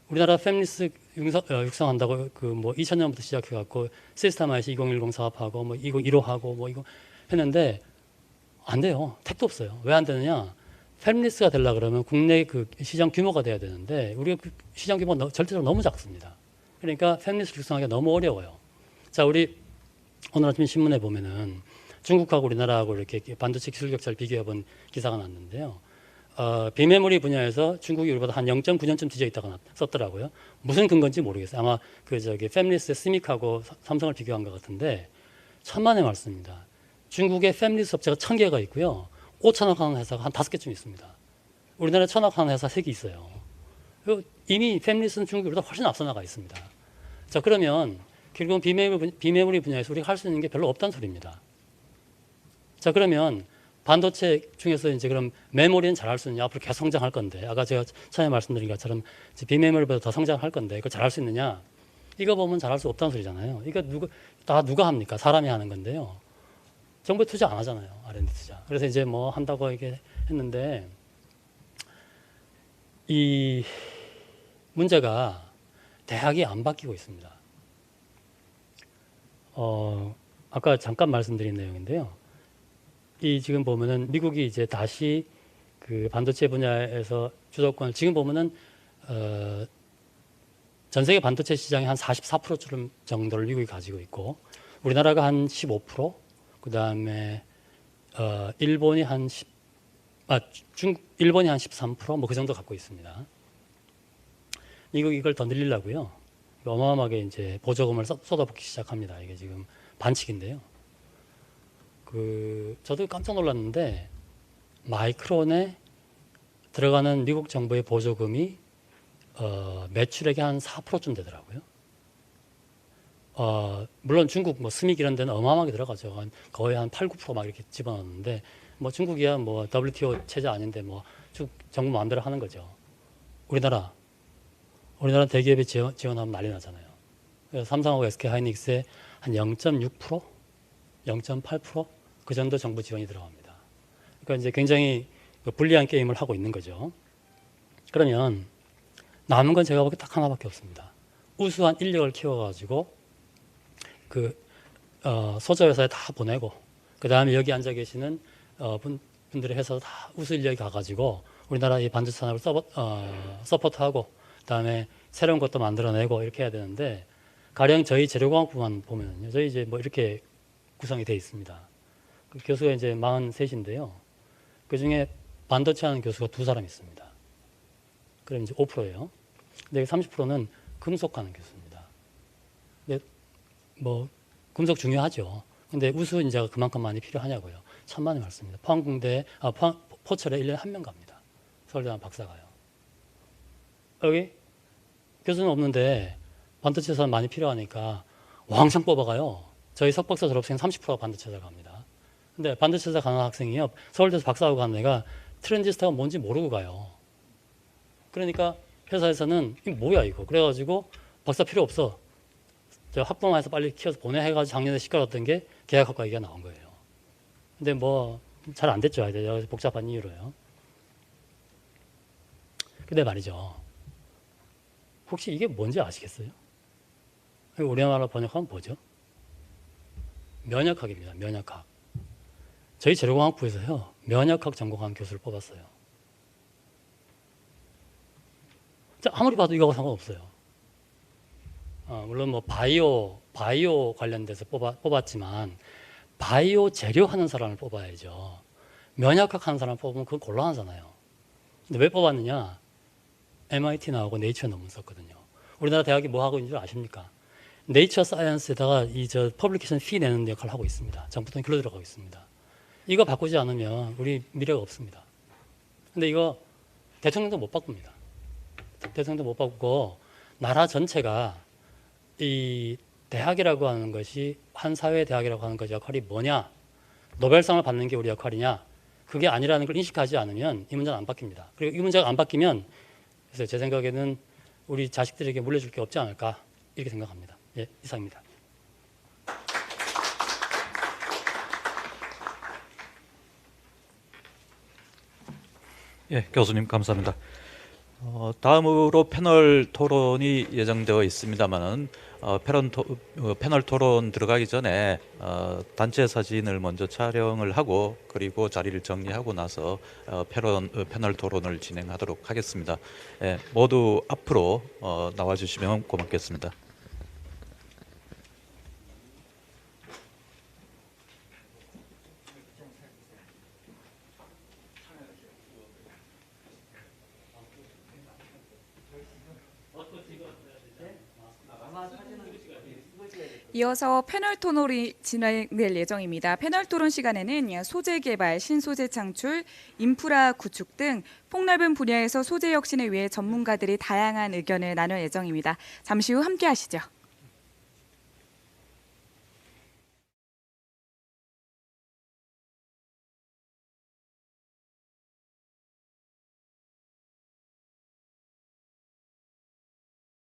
우리나라 팹리스 육성한다고 2000년부터 시작해갖고 시스템 IC 2010 사업하고 2015하고 이거 했는데 안 돼요. 택도 없어요. 왜 안 되느냐? 팹리스가 되려 그러면 국내 시장 규모가 돼야 되는데 우리가 시장 규모가 절대적으로 너무 작습니다. 그러니까 팹리스 육성하기가 너무 어려워요. 자, 우리 오늘 아침 신문에 보면은 중국하고 우리나라하고 이렇게 반도체 기술 격차를 비교해 본 기사가 났는데요. 비메모리 분야에서 중국이 우리보다 한 0.9년쯤 뒤져 있다고 썼더라고요. 무슨 근거인지 모르겠어요. 아마 팹리스의 스믹하고 삼성을 비교한 것 같은데 천만의 말씀입니다. 중국에 팹리스 업체가 1000개가 있고요. 5천억 하는 회사가 한 5개쯤 있습니다. 우리나라에 1000억 하는 회사 3개 있어요. 이미 팹리스는 중국보다 훨씬 앞서 나가 있습니다. 자, 그러면 결국은 비메모리 분야에서 우리가 할 수 있는 게 별로 없다는 소리입니다. 자, 그러면 반도체 중에서 이제 그럼 메모리는 잘할 수 있느냐? 앞으로 계속 성장할 건데, 아까 제가 처음에 말씀드린 것처럼 비메모리보다 더 성장할 건데, 그걸 잘할 수 있느냐? 이거 보면 잘할 수 없다는 소리잖아요. 이거 누가 합니까? 사람이 하는 건데요. 정부에 투자 안 하잖아요. R&D 투자. 그래서 이제 뭐 한다고 이렇게 했는데, 이 문제가 대학이 안 바뀌고 있습니다. 아까 잠깐 말씀드린 내용인데요. 이 지금 보면은 미국이 이제 다시 반도체 분야에서 주도권을 지금 보면은 전 세계 반도체 시장의 한 44% 정도를 미국이 가지고 있고 우리나라가 한 15%, 그다음에 일본이 한 13% 뭐 그 정도 갖고 있습니다. 이걸 더 늘리려고요. 어마어마하게 이제 보조금을 쏟아붓기 시작합니다. 이게 지금 반칙인데요. 저도 깜짝 놀랐는데 마이크론에 들어가는 미국 정부의 보조금이 매출액의 한 4%쯤 되더라고요. 물론 중국 뭐 스믹 이런 데는 어마어마하게 들어가죠. 거의 한 8, 9%막 이렇게 집어넣는데 뭐 중국이야 뭐 WTO 체제 아닌데 뭐 정부 마음대로 하는 거죠. 우리나라 대기업이 지원하면 난리 나잖아요. 그래서 삼성하고 SK하이닉스에 한 0.6%, 0.8%그 정도 정부 지원이 들어갑니다. 그러니까 이제 굉장히 불리한 게임을 하고 있는 거죠. 그러면 남은 건 제가 보기에 딱 하나밖에 없습니다. 우수한 인력을 키워가지고 소재 회사에 다 보내고 그 다음에 여기 앉아 계시는 분들이 해서 다 우수 인력이 가가지고 우리나라 이 반도체 산업을 서포트하고 그다음에 새로운 것도 만들어내고 이렇게 해야 되는데 가령 저희 재료공학부만 보면요, 저희 이제 뭐 이렇게 구성이 돼 있습니다. 그 교수가 이제 43인데요. 그 중에 반도체 하는 교수가 2사람 있습니다. 그럼 이제 5%예요. 근데 30%는 금속하는 교수입니다. 근데 뭐 금속 중요하죠. 근데 우수 인재가 그만큼 많이 필요하냐고요. 천만의 말씀입니다. 포철에 1년에 1명 갑니다. 서울대학 박사가요. 여기 교수는 없는데 반도체 사람 많이 필요하니까 왕창 뽑아가요. 저희 석박사 졸업생 30%가 반도체사 갑니다. 근데 반도체사 가는 학생이요, 서울대에서 박사하고 가는 애가 트랜지스터가 뭔지 모르고 가요. 그러니까 회사에서는 이거 뭐야 이거 그래가지고 박사 필요 없어, 학부모에서 빨리 키워서 보내 해가지고 작년에 시끄러웠던 게 계약학과 얘기가 나온 거예요. 근데 뭐 잘 안 됐죠. 복잡한 이유로요. 근데 말이죠, 혹시 이게 뭔지 아시겠어요? 우리나라 번역하면 뭐죠? 면역학입니다. 면역학. 저희 재료공학부에서요, 면역학 전공한 교수를 뽑았어요. 아무리 봐도 이거하고 상관없어요. 물론 뭐 바이오 관련돼서 뽑았지만 바이오 재료 하는 사람을 뽑아야죠. 면역학 하는 사람 뽑으면 그건 곤란하잖아요. 근데 왜 뽑았느냐? MIT 나오고 네이처 논문 썼거든요. 우리나라 대학이 뭐 하고 있는 줄 아십니까? 네이처 사이언스에다가 퍼블리케이션 피 내는 역할을 하고 있습니다. 정부 돈이 글로 들어가고 있습니다. 이거 바꾸지 않으면 우리 미래가 없습니다. 근데 이거 대통령도 못 바꿉니다. 대통령도 못 바꾸고 나라 전체가 이 대학이라고 하는 것이 한 사회 대학이라고 하는 것 역할이 뭐냐, 노벨상을 받는 게 우리 역할이냐, 그게 아니라는 걸 인식하지 않으면 이 문제는 안 바뀝니다. 그리고 이 문제가 안 바뀌면 그래서 제 생각에는 우리 자식들에게 물려줄 게 없지 않을까 이렇게 생각합니다. 예, 이상입니다. 예, 교수님 감사합니다. 다음으로 패널 토론이 예정되어 있습니다만은 패널 토론 들어가기 전에 단체 사진을 먼저 촬영을 하고 그리고 자리를 정리하고 나서 패널 토론을 진행하도록 하겠습니다. 예, 모두 앞으로 나와주시면 고맙겠습니다. 이어서 패널 토론이 진행될 예정입니다. 패널 토론 시간에는 소재 개발, 신소재 창출, 인프라 구축 등 폭넓은 분야에서 소재 혁신을 위해 전문가들이 다양한 의견을 나눌 예정입니다. 잠시 후 함께 하시죠.